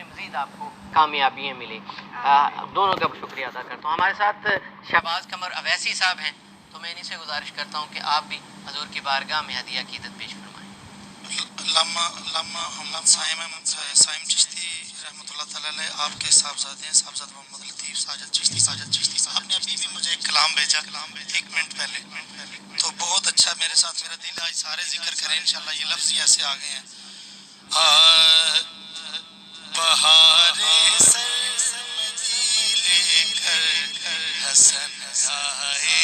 میں مزید آپ کو کامیابیاں ملیں. دونوں کا شکریہ ادا کرتا ہوں. ہمارے ساتھ شہباز قمر اویسی صاحب ہیں, تو میں انہیں سے گزارش کرتا ہوں کہ آپ بھی حضور کی بارگاہ میں ہدیہ عقیدت پیش فرمائیں. علامہ محمد سائم چشتی رحمۃ اللہ تعالیٰ علیہ آپ کے صاحبزادے ہیں, صاحبزادہ محمد لطیف ساجد چشتی آپ نے ابھی بھی مجھے ایک کلام بھیجا 1 منٹ پہلے, تو بہت اچھا میرے ساتھ میرا دل آج سارے ذکر کریں انشاءاللہ. یہ لفظ ہی ایسے آ گئے ہیں. بہار سرمدی لیکر حسن آئے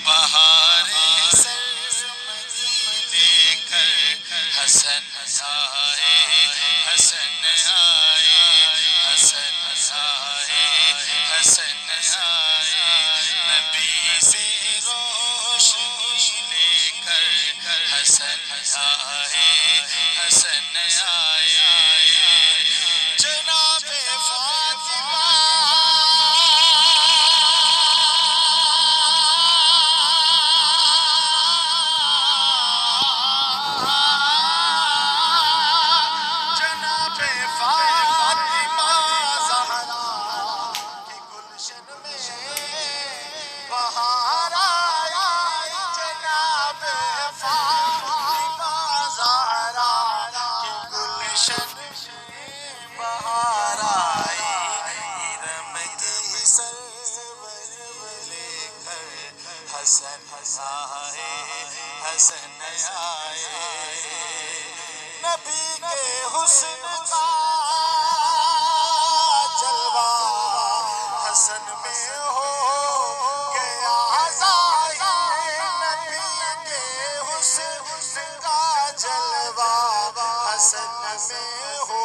بہار سرمدی لیکر حسن آئے نبی سے روشنی لے کر حسن آئے جناب فاطمہ بہار آیا, جناب فاطمہ زہرا کے گلشن میں بہار آئی. رمتی سرور لے کر حسن آئے نبی کے حسن کا جلوہ حسن میں ہو گیا ظاہر. نبی کے حسن کا جلوہ حسن میں ہو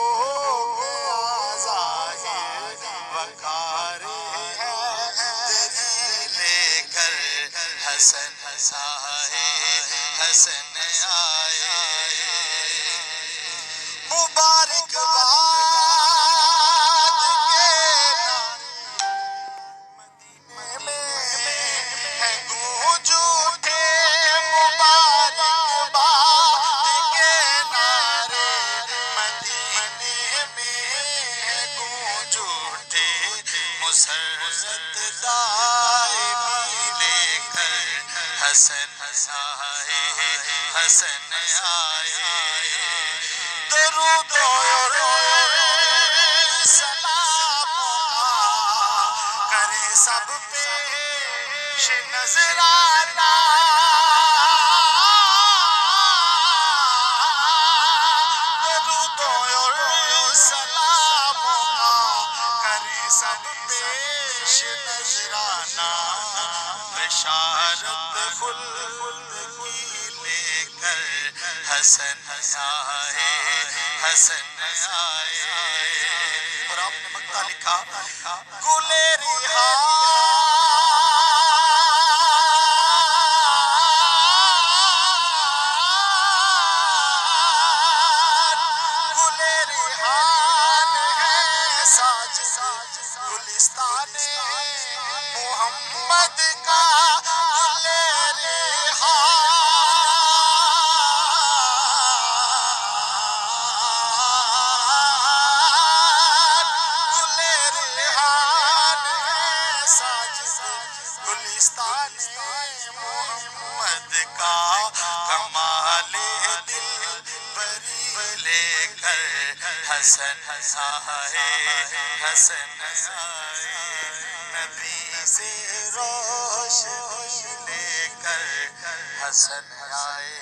گیا ظاہر. وقار ہے تیری لے کر حسن آئے مبارک باد کے مدینے میں ہیں گونج اٹھے. مبارک باد کے نعرے مدینے میں ہیں گونج اٹھے. مسرت دائمی لے کر حسن آئے درود و سلام کرے سب پیش نذرانہ. درود و سلام کرے سب پیش نذرانہ. بشارت خلد کی لے کر حسن آئے اور آپ نے مقطع لکھا گلے ریحان ہے ساجد گلستان محمد کا. گلے ریحان ہے ساجد گلستان محمد کا. کمال دل بری لے کر حسن آئے نبی سے روشنی لے کر حسن آئے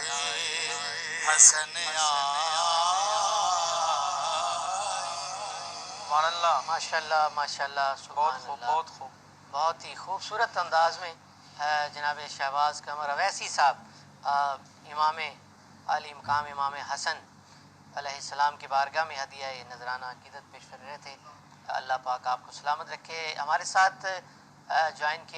سبحان اللہ, ماشاء اللہ ماشاء اللہ, سبحان اللہ. بہت خوب. بہت ہی خوبصورت انداز میں جناب شہباز قمر اویسی صاحب امام علی مقام امام حسن علیہ السلام کی بارگاہ میں ہدیہ نذرانہ عقیدت پیش کر رہے تھے. اللہ پاک آپ کو سلامت رکھے. ہمارے ساتھ جوائن کیا